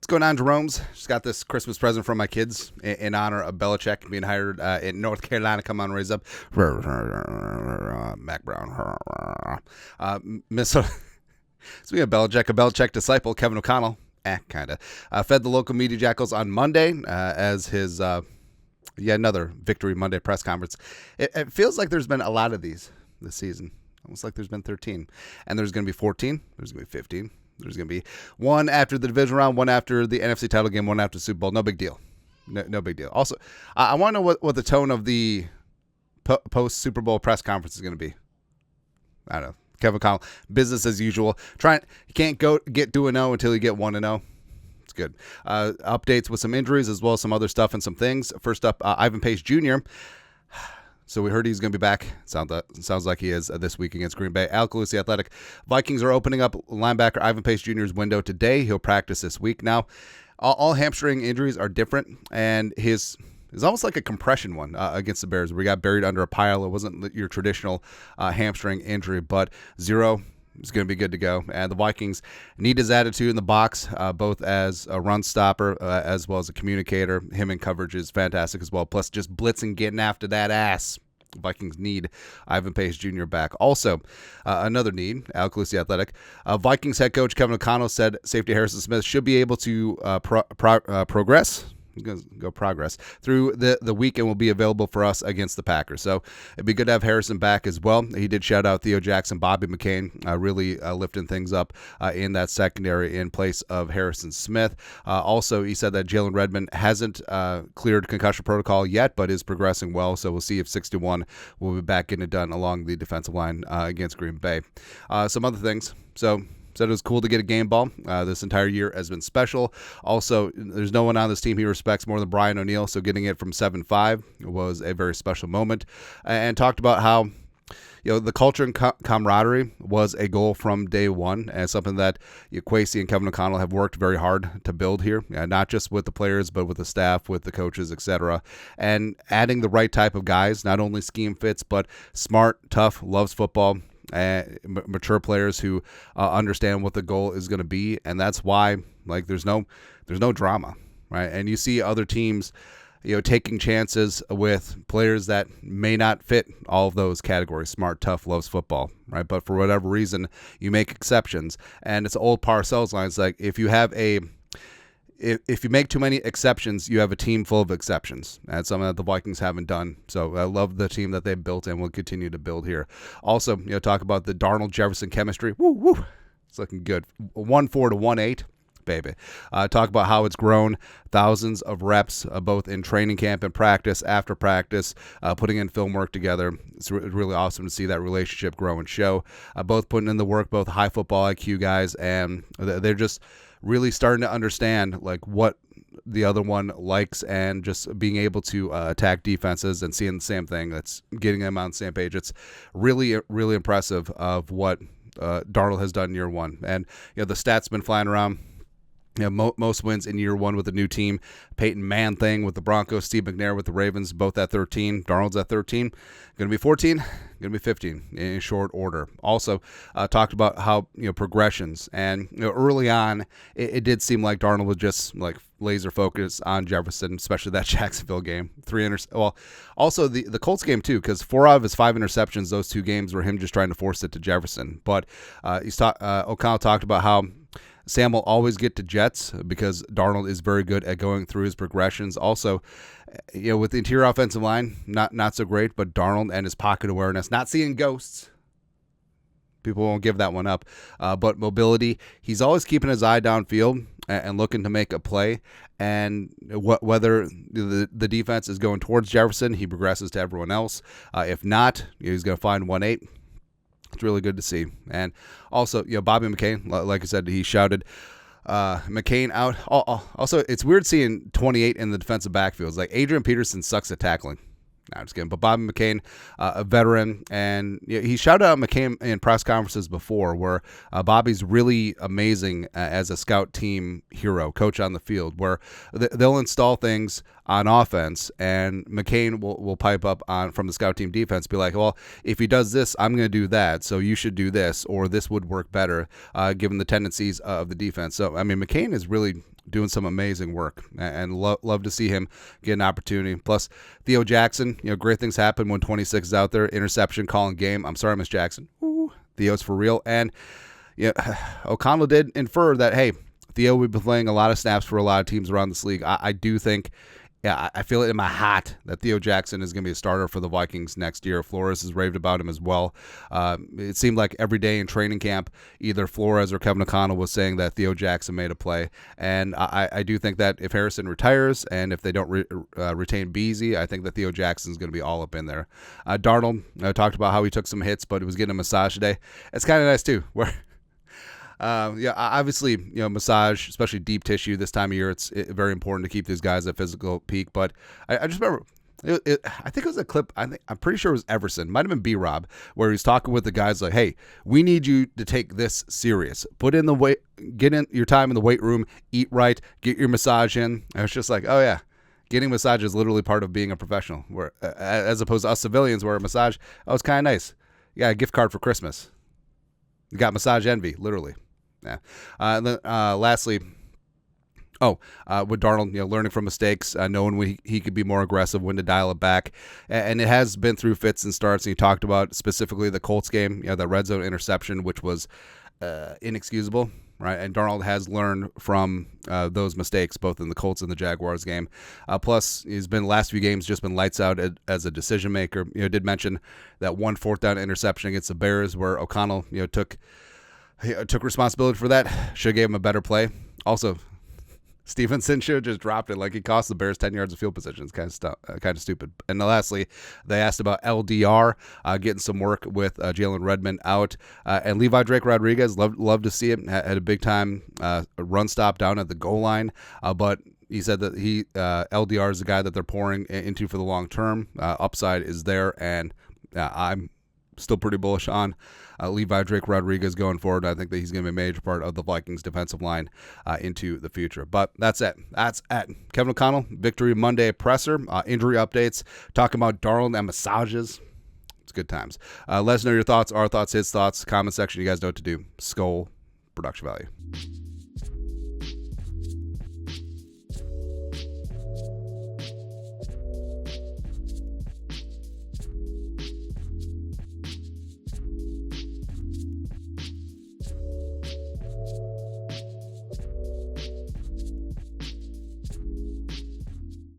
What's going on, Jerome's? Just got this Christmas present from my kids in honor of Belichick being hired in North Carolina. Come on, raise up. Mac Brown. Minnesota. Speaking of Belichick, a Belichick disciple, Kevin O'Connell, kind of, fed the local media jackals on Monday as his another Victory Monday press conference. It feels like there's been a lot of these this season. Almost like there's been 13. And there's going to be 14. There's going to be 15. There's going to be one after the division round, one after the NFC title game, one after the Super Bowl. No big deal. No big deal. Also, I want to know what the tone of the post-Super Bowl press conference is going to be. I don't know. Kevin O'Connell, business as usual. You can't get 2-0 until you get 1-0. It's good. Updates with some injuries as well as some other stuff and some things. First up, Ivan Pace Jr., So we heard he's going to be back. Sounds like he is this week against Green Bay. Al Calusi Athletic. Vikings are opening up linebacker Ivan Pace Jr.'s window today. He'll practice this week. Now, all hamstring injuries are different, and his is almost like a compression one against the Bears, where he got buried under a pile. It wasn't your traditional hamstring injury, but zero is going to be good to go. And the Vikings need his attitude in the box, both as a run stopper as well as a communicator. Him in coverage is fantastic as well. Plus, just blitzing, getting after that ass. Vikings need Ivan Pace Jr. back. Also, another need, Al Calusi Athletic. Vikings head coach Kevin O'Connell said safety Harrison Smith should be able to progress. Progress through the week and will be available for us against the Packers. So it'd be good to have Harrison back as well. He did shout out Theo Jackson, Bobby McCain, really lifting things up in that secondary in place of Harrison Smith. Also, he said that Jalen Redmond hasn't cleared concussion protocol yet, but is progressing well. So we'll see if 61 will be back getting it done along the defensive line against Green Bay. Some other things. So said it was cool to get a game ball. This entire year has been special. Also, there's no one on this team he respects more than Brian O'Neill, so getting it from 7-5 was a very special moment. And talked about how the culture and camaraderie was a goal from day one, and something that Kwesi and Kevin O'Connell have worked very hard to build here, not just with the players, but with the staff, with the coaches, etc. And adding the right type of guys, not only scheme fits, but smart, tough, loves football, mature players who understand what the goal is going to be, and that's why there's no drama, right? And you see other teams taking chances with players that may not fit all of those categories: smart, tough, loves football, right? But for whatever reason, you make exceptions, and it's old Parcells lines, like if you make too many exceptions, you have a team full of exceptions. That's something that the Vikings haven't done. So I love the team that they've built and will continue to build here. Also, talk about the Darnold-Jefferson chemistry. Woo! It's looking good. 1-4 to 1-8, baby. Talk about how it's grown. Thousands of reps, both in training camp and practice, after practice, putting in film work together. It's really awesome to see that relationship grow and show. Both putting in the work, both high football IQ guys, and they're just really starting to understand what the other one likes, and just being able to attack defenses and seeing the same thing. That's getting them on the same page. It's really, really impressive of what Darnold has done in year one. And the stats been flying around. Most wins in year one with a new team. Peyton Manning with the Broncos, Steve McNair with the Ravens, both at 13. Darnold's at 13. Going to be 14. Going to be 15 in short order. Also, talked about how also and early on, it did seem like Darnold was just laser focused on Jefferson, especially that Jacksonville game. Also the Colts game too, because 4 out of his 5 interceptions, those 2 games were him just trying to force it to Jefferson. But O'Connell talked about how Sam will always get to Jets because Darnold is very good at going through his progressions. Also, with the interior offensive line, not so great, but Darnold and his pocket awareness, not seeing ghosts. People won't give that one up. But mobility, he's always keeping his eye downfield and looking to make a play. And whether the defense is going towards Jefferson, he progresses to everyone else. If not, he's going to find 1-8. It's really good to see. And also, Bobby McCain, like I said, he shouted McCain out. Also, it's weird seeing 28 in the defensive backfield. It's like Adrian Peterson sucks at tackling. No, I'm just kidding. But Bobby McCain, a veteran, and he shouted out McCain in press conferences before, where Bobby's really amazing as a scout team hero, coach on the field, where they'll install things on offense, and McCain will pipe up from the scout team defense, be like, well, if he does this, I'm going to do that, so you should do this, or this would work better, given the tendencies of the defense. So, I mean, McCain is really doing some amazing work, and love to see him get an opportunity. Plus, Theo Jackson, great things happen when 26 is out there. Interception, calling game. I'm sorry, Miss Jackson. Ooh, Theo's for real. And O'Connell did infer that, hey, Theo will be playing a lot of snaps for a lot of teams around this league. I do think, I feel it in my heart that Theo Jackson is going to be a starter for the Vikings next year. Flores has raved about him as well. It seemed like every day in training camp, either Flores or Kevin O'Connell was saying that Theo Jackson made a play. And I do think that if Harrison retires and if they don't retain Beasley, I think that Theo Jackson is going to be all up in there. Darnold talked about how he took some hits, but he was getting a massage today. It's kind of nice too, where obviously, massage, especially deep tissue this time of year, it's very important to keep these guys at physical peak. But I just remember, I think it was a clip, I'm pretty sure it was Everson, might have been B-Rob, where he's talking with the guys like, hey, we need you to take this serious. Put in the weight, get in your time in the weight room, eat right, get your massage in. And it's just like, oh yeah, getting massage is literally part of being a professional, where as opposed to us civilians, where a massage, it's kind of nice. You got a gift card for Christmas. You got massage envy, literally. Yeah. And then lastly, with Darnold, learning from mistakes, knowing when he could be more aggressive, when to dial it back. And it has been through fits and starts. And he talked about specifically the Colts game, the red zone interception, which was inexcusable, right? And Darnold has learned from those mistakes, both in the Colts and the Jaguars game. Plus, he's been last few games just been lights out as a decision maker. Did mention that 1 4th down interception against the Bears where O'Connell, took responsibility for that. Should have gave him a better play. Also, Stevenson should have just dropped it. Like, he cost the Bears 10 yards of field position. It's kind of stupid. And lastly, they asked about LDR getting some work with Jalen Redmond out. And Levi Drake Rodriguez, love to see him. Had a big time run stop down at the goal line. But he said that LDR is the guy that they're pouring into for the long term. Upside is there. And I'm still pretty bullish on Levi Drake Rodriguez going forward. I think that he's going to be a major part of the Vikings defensive line into the future. But that's it. That's at Kevin O'Connell, Victory Monday presser, injury updates, talking about Darnold and massages. It's good times. Let us know your thoughts, our thoughts, his thoughts, comment section. You guys know what to do. Skull production value.